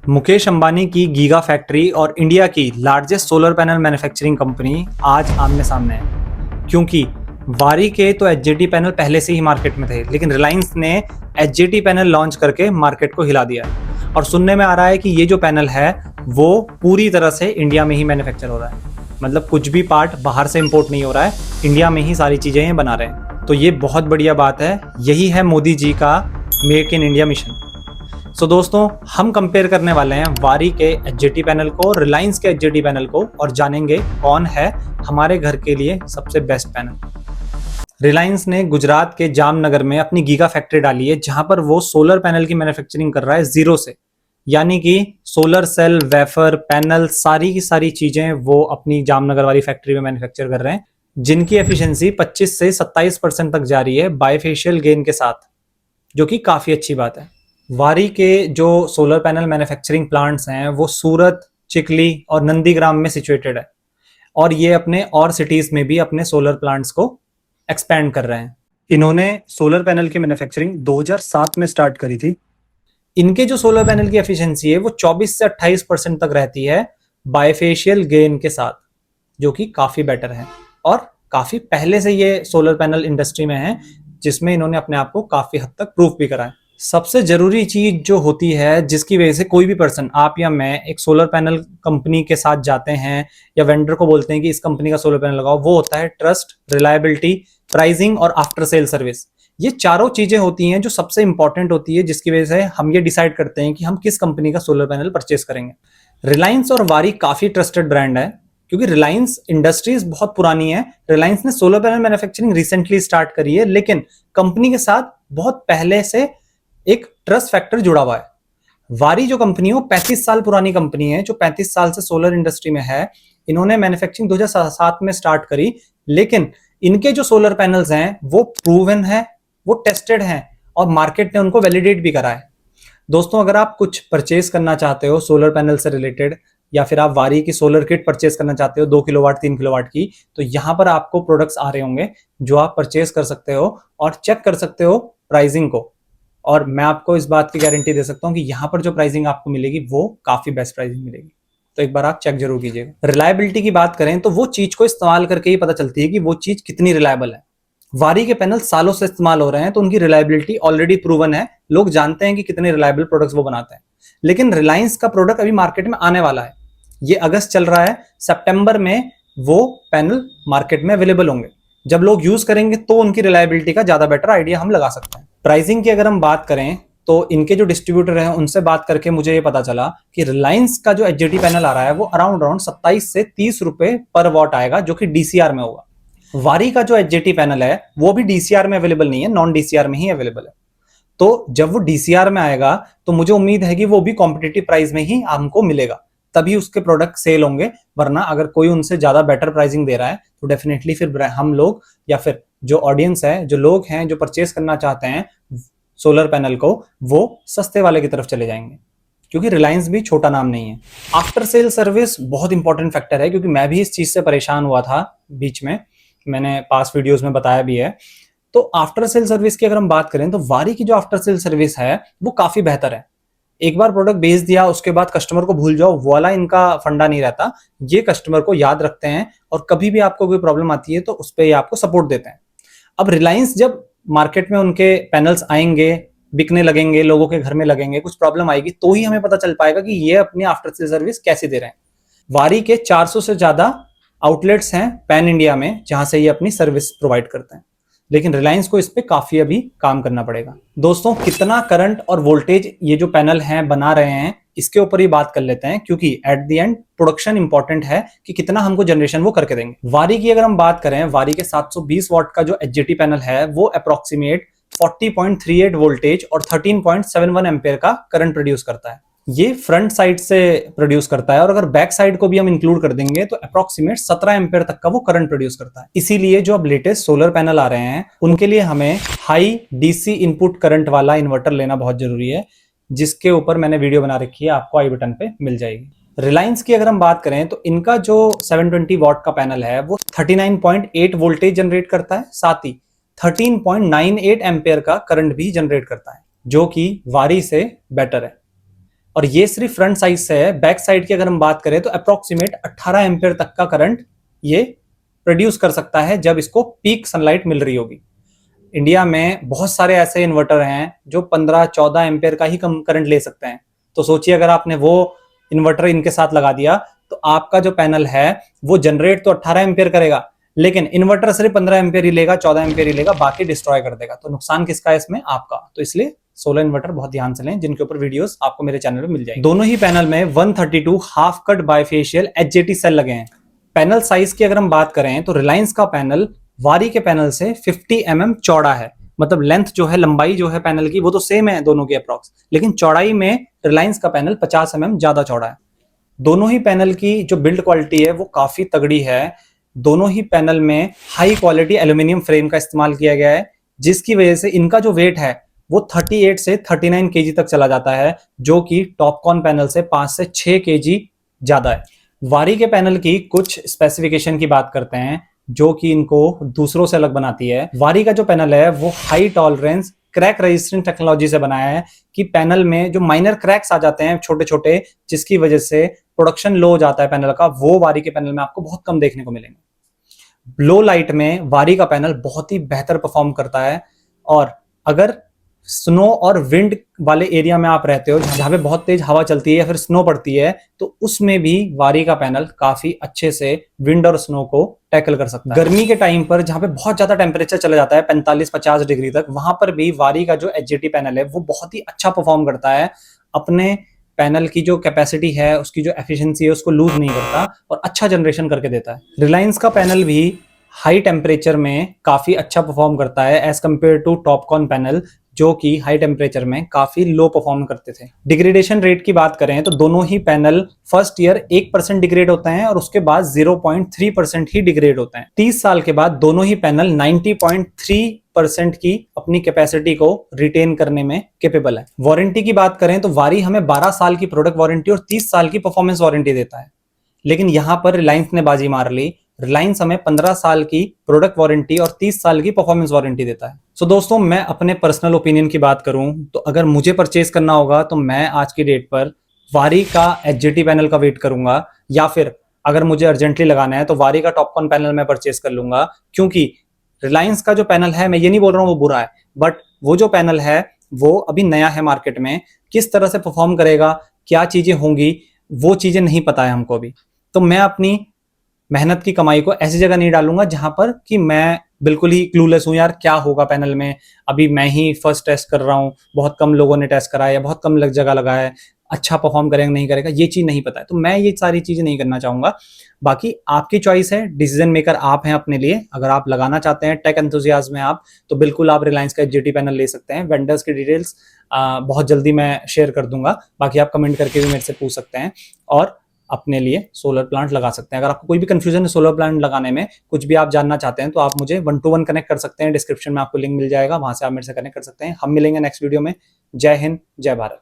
मुकेश अंबानी की giga factory और India की largest solar panel manufacturing company आज आमने सामने है। क्योंकि वारी के तो एचजेटी पैनल पहले से ही मार्केट में थे, लेकिन रिलायंस ने एचजेटी पैनल लॉन्च करके मार्केट को हिला दिया है। और सुनने में आ रहा है कि ये जो पैनल है वो पूरी तरह से इंडिया में ही मैन्युफैक्चर हो रहा है। मतलब कुछ भी पार्ट बाहर से इंपोर्ट नहीं हो रहा है, इंडिया में ही सारी चीजें ये बना रहे हैं। तो ये बहुत बढ़िया बात है। यही है मोदी जी का मेक इन इंडिया मिशन। सो दोस्तों, हम कंपेयर करने वाले हैं वारी के एचजेटी पैनल को, रिलायंस के एचजेटी पैनल को, और जानेंगे कौन है हमारे घर के लिए सबसे बेस्ट पैनल। रिलायंस ने गुजरात के जामनगर में अपनी गीगा फैक्ट्री डाली है, जहां पर वो सोलर पैनल की मैन्युफैक्चरिंग कर रहा है जीरो से। यानी कि सोलर सेल, वेफर, पैनल, सारी की सारी चीजें वो अपनी जामनगर वाली फैक्ट्री में मैन्युफैक्चर कर रहे हैं, जिनकी एफिशिएंसी 25 से 27% तक जा रही है बायफेशियल गेन के साथ, जो कि काफी अच्छी बात है। वारी के जो सोलर पैनल मैन्युफैक्चरिंग प्लांट्स हैं वो सूरत, चिकली और नंदीग्राम में सिचुएटेड है, और ये अपने और सिटीज में भी अपने सोलर प्लांट्स को एक्सपैंड कर रहे हैं। इन्होंने सोलर पैनल की मैन्युफैक्चरिंग 2007 में स्टार्ट करी थी। इनके जो सोलर पैनल की एफिशिएंसी है वो 24 से 28% तक रहती है बायफेशियल गेन के साथ, जो कि काफी बेटर है। और काफी पहले से ये सोलर पैनल इंडस्ट्री में है, जिसमें इन्होंने अपने आप को काफी हद तक प्रूफ भी करा है। सबसे जरूरी चीज जो होती है, जिसकी वजह से कोई भी पर्सन, आप या मैं, एक सोलर पैनल कंपनी के साथ जाते हैं या वेंडर को बोलते हैं कि इस कंपनी का सोलर पैनल लगाओ, वो होता है ट्रस्ट, रिलायबिलिटी, प्राइसिंग और आफ्टर सेल सर्विस। ये चारों चीजें होती हैं जो सबसे इंपॉर्टेंट होती है, जिसकी वजह से हम ये डिसाइड करते हैं कि हम किस कंपनी का सोलर पैनल परचेस करेंगे। रिलायंस और वारी काफी ट्रस्टेड ब्रांड है, क्योंकि रिलायंस इंडस्ट्रीज बहुत पुरानी है। रिलायंस ने solar panel manufacturing recently start करी है, लेकिन कंपनी के साथ बहुत पहले से एक ट्रस्ट फैक्टर जुड़ा हुआ है। वारी जो कंपनी है वो 35 साल पुरानी कंपनी है, जो 35 साल से सोलर इंडस्ट्री में है। इन्होंने मैन्युफैक्चरिंग 2007 में स्टार्ट करी, लेकिन इनके जो सोलर पैनल्स हैं वो प्रूवन है, वो टेस्टेड हैं, और मार्केट ने उनको वैलिडेट भी करा है। दोस्तों, अगर आप कुछ परचेज करना चाहते हो सोलर पैनल से रिलेटेड, या फिर आप वारी की सोलर किट परचेज करना चाहते हो 2 किलोवाट 3 किलोवाट की, तो यहाँ पर आपको प्रोडक्ट्स आ रहे होंगे जो आप परचेज कर सकते हो और चेक कर सकते हो प्राइसिंग को। और मैं आपको इस बात की गारंटी दे सकता हूँ कि यहाँ पर जो प्राइसिंग आपको मिलेगी वो काफी बेस्ट प्राइसिंग मिलेगी। तो एक बार आप चेक जरूर कीजिएगा। रिलायबिलिटी की बात करें तो वो चीज को इस्तेमाल करके ही पता चलती है कि वो चीज कितनी रिलायबल है। वारी के पैनल सालों से इस्तेमाल हो रहे हैं, तो उनकी रिलायबिलिटी ऑलरेडी प्रूवन है। लोग जानते हैं कि कितने रिलायबल प्रोडक्ट्स वो बनाते हैं। लेकिन रिलायंस का प्रोडक्ट अभी मार्केट में आने वाला है। ये अगस्त चल रहा है, सितंबर में वो पैनल मार्केट में अवेलेबल होंगे। जब लोग यूज करेंगे तो उनकी रिलायबिलिटी का ज्यादा बेटर आइडिया हम लगा सकते हैं। प्राइसिंग की अगर हम बात करें तो इनके जो डिस्ट्रीब्यूटर हैं उनसे बात करके मुझे ये पता चला कि रिलायंस का जो एचजेटी पैनल आ रहा है वो अराउंड 27 से 30 रुपए पर वॉट आएगा, जो कि डीसीआर में होगा। वारी का जो एचजेटी पैनल है वो भी डीसीआर में अवेलेबल नहीं है, नॉन डीसीआर में ही अवेलेबल है। तो जब वो डीसीआर में आएगा तो मुझे उम्मीद है कि वो भी कॉम्पिटिटिव प्राइस में ही हमको मिलेगा, तभी उसके प्रोडक्ट सेल होंगे। वरना अगर कोई उनसे ज्यादा बेटर प्राइसिंग दे रहा है तो डेफिनेटली फिर हम लोग, या फिर जो ऑडियंस है, जो लोग हैं जो परचेस करना चाहते हैं सोलर पैनल को, वो सस्ते वाले की तरफ चले जाएंगे, क्योंकि रिलायंस भी छोटा नाम नहीं है। आफ्टर सेल सर्विस बहुत इंपॉर्टेंट फैक्टर है, क्योंकि मैं भी इस चीज से परेशान हुआ था बीच में, मैंने पास वीडियोस में बताया भी है। तो आफ्टर सेल सर्विस की अगर हम बात करें तो वारी की जो आफ्टर सेल सर्विस है वो काफी बेहतर है। एक बार प्रोडक्ट बेच दिया उसके बाद कस्टमर को भूल जाओ, वाला इनका फंडा नहीं रहता। ये कस्टमर को याद रखते हैं, और कभी भी आपको कोई प्रॉब्लम आती है तो उस पर ये आपको सपोर्ट देते हैं। अब रिलायंस जब मार्केट में उनके पैनल्स आएंगे, बिकने लगेंगे, लोगों के घर में लगेंगे, कुछ प्रॉब्लम आएगी, तो ही हमें पता चल पाएगा कि ये अपनी आफ्टर सेल सर्विस कैसे दे रहे हैं। वारी के 400 से ज्यादा आउटलेट्स हैं पैन इंडिया में, जहां से ये अपनी सर्विस प्रोवाइड करते हैं, लेकिन रिलायंस को इस पे काफी अभी काम करना पड़ेगा। दोस्तों, कितना करंट और वोल्टेज ये जो पैनल हैं बना रहे हैं, इसके ऊपर ही बात कर लेते हैं, क्योंकि at the end production important है कि कितना हमको जनरेशन वो करके देंगे। वारी की अगर हम बात करें, वारी के 720 वॉट का जो एचजेटी पैनल है वो अप्रोक्सीमेट 40.38 वोल्टेज और 13.71 एम्पेयर का करंट प्रोड्यूस करता है। ये फ्रंट साइड से प्रोड्यूस करता है, और अगर बैक साइड को भी हम इंक्लूड कर देंगे तो अप्रोक्सीमेट 17 एम्पेयर तक का वो करंट प्रोड्यूस करता है। इसीलिए जो अब लेटेस्ट सोलर पैनल आ रहे हैं उनके लिए हमें हाई डीसी इनपुट करंट वाला इन्वर्टर लेना बहुत जरूरी है, जिसके ऊपर मैंने वीडियो बना रखी है, आपको आई बटन पे मिल जाएगी। रिलायंस की अगर हम बात करें तो इनका जो 720 वॉट का पैनल है वो 39.8 वोल्टेज जनरेट करता है, साथ ही 13.98 एम्पेयर का करंट भी जनरेट करता है, जो कि वारी से बेटर है। और ये सिर्फ फ्रंट साइड से है। बैक साइड की अगर हम बात करें तो अप्रोक्सीमेट 18 एम्पियर तक का करंट ये प्रोड्यूस कर सकता है जब इसको पीक सनलाइट मिल रही होगी। इंडिया में बहुत सारे ऐसे इन्वर्टर हैं जो 15-14 एम्पियर का ही कम करंट ले सकते हैं। तो सोचिए अगर आपने वो इन्वर्टर इनके साथ लगा दिया तो आपका जो पैनल है वो जनरेट तो 18 एम्पियर करेगा, लेकिन इन्वर्टर सिर्फ 15 एम्पियर ही लेगा, 14 एम्पियर ही लेगा, बाकी डिस्ट्रॉय कर देगा। तो नुकसान किसका है इसमें? आपका। तो इसलिए सोलर इन्वर्टर बहुत ध्यान से लें, जिनके ऊपर वीडियोस आपको मेरे चैनल पे मिल जाएंगे। दोनों ही पैनल में 132 हाफ कट बाइफेशियल एचजेटी सेल लगे हैं। पैनल साइज की अगर हम बात करें तो रिलायंस का पैनल वारी के पैनल से 50 mm चौड़ा है। मतलब लेंथ जो है, लंबाई जो है पैनल की, वो तो सेम है दोनों की अप्रॉक्स, लेकिन चौड़ाई में रिलायंस का पैनल 50 mm ज्यादा चौड़ा है। दोनों ही पैनल की जो बिल्ड क्वालिटी है वो काफी तगड़ी है। दोनों ही पैनल में हाई क्वालिटी एल्यूमिनियम फ्रेम का इस्तेमाल किया गया है, जिसकी वजह से इनका जो वेट है वो 38 से 39 केजी तक चला जाता है, जो कि टॉपकॉन पैनल से 5 से 6 केजी ज्यादा है। वारी के पैनल की कुछ स्पेसिफिकेशन की बात करते हैं जो कि इनको दूसरों से अलग बनाती है। वारी का जो पैनल है वो high tolerance crack resistant technology से बनाया है कि पैनल में जो माइनर क्रैक्स आ जाते हैं छोटे छोटे, जिसकी वजह से प्रोडक्शन लो हो जाता है पैनल का, वो वारी के पैनल में आपको बहुत कम देखने को मिलेंगे। लो लाइट में वारी का पैनल बहुत ही बेहतर परफॉर्म करता है। और अगर स्नो और विंड वाले एरिया में आप रहते हो जहां पे बहुत तेज हवा चलती है या फिर स्नो पड़ती है, तो उसमें भी वारी का पैनल काफी अच्छे से विंड और स्नो को टैकल कर सकता है। गर्मी के टाइम पर जहां पे बहुत ज्यादा टेम्परेचर चला जाता है 45-50 डिग्री तक, वहां पर भी वारी का जो एचजेटी पैनल है वो बहुत ही अच्छा परफॉर्म करता है। अपने पैनल की जो कैपेसिटी है, उसकी जो एफिशिएंसी है, उसको लूज नहीं करता और अच्छा जनरेशन करके देता है। रिलायंस का पैनल भी हाई टेम्परेचर में काफी अच्छा परफॉर्म करता है as compared to Topcon panel, जो कि हाई टेम्परेचर में काफी लो परफॉर्म करते थे। डिग्रेडेशन रेट की बात करें तो दोनों ही पैनल फर्स्ट ईयर 1% डिग्रेड होते हैं और उसके बाद 0.3% ही डिग्रेड होते हैं। 30 साल के बाद दोनों ही पैनल 90.3% की अपनी कैपेसिटी को रिटेन करने में कैपेबल है। वारंटी की बात करें तो वारी हमें 12 साल की प्रोडक्ट वारंटी और 30 साल की परफॉर्मेंस वारंटी देता है, लेकिन यहां पर रिलायंस ने बाजी मार ली। रिलायंस हमें 15 साल की प्रोडक्ट वारंटी और 30 साल की परफॉर्मेंस वारंटी देता है। सो दोस्तों, मैं अपने पर्सनल ओपिनियन की बात करूं तो अगर मुझे परचेज करना होगा तो मैं आज की डेट पर वारी का एचजेटी पैनल का वेट करूंगा, या फिर अगर मुझे अर्जेंटली लगाना है तो वारी का टॉपकॉन पैनल मैं परचेज कर लूंगा। क्योंकि रिलायंस का जो पैनल है, मैं ये नहीं बोल रहा हूँ वो बुरा है, बट वो जो पैनल है वो अभी नया है मार्केट में, किस तरह से परफॉर्म करेगा, क्या चीजें होंगी, वो चीजें नहीं पता है हमको अभी। तो मैं अपनी मेहनत की कमाई को ऐसी जगह नहीं डालूंगा जहां पर कि मैं बिल्कुल ही क्लूलेस हूं, यार क्या होगा पैनल में, अभी मैं ही फर्स्ट टेस्ट कर रहा हूं, बहुत कम लोगों ने टेस्ट करा है या बहुत कम जगह लगा है, अच्छा परफॉर्म करेगा नहीं करेगा, ये चीज नहीं पता है। तो मैं ये सारी चीजें नहीं करना चाहूंगा। बाकी आपकी चॉइस है, डिसीजन मेकर आप हैं अपने लिए। अगर आप लगाना चाहते हैं, टेक एंथुसियाज्म में आप, तो बिल्कुल आप रिलायंस का एचजेटी पैनल ले सकते हैं। वेंडर्स की डिटेल्स बहुत जल्दी मैं शेयर कर दूंगा, बाकी आप कमेंट करके भी मेरे से पूछ सकते हैं और अपने लिए सोलर प्लांट लगा सकते हैं। अगर आपको कोई भी कंफ्यूजन है सोलर प्लांट लगाने में, कुछ भी आप जानना चाहते हैं, तो आप मुझे 1-to-1 कनेक्ट कर सकते हैं। डिस्क्रिप्शन में आपको लिंक मिल जाएगा, वहां से आप मेरे से कनेक्ट कर सकते हैं। हम मिलेंगे नेक्स्ट वीडियो में। जय हिंद, जय भारत।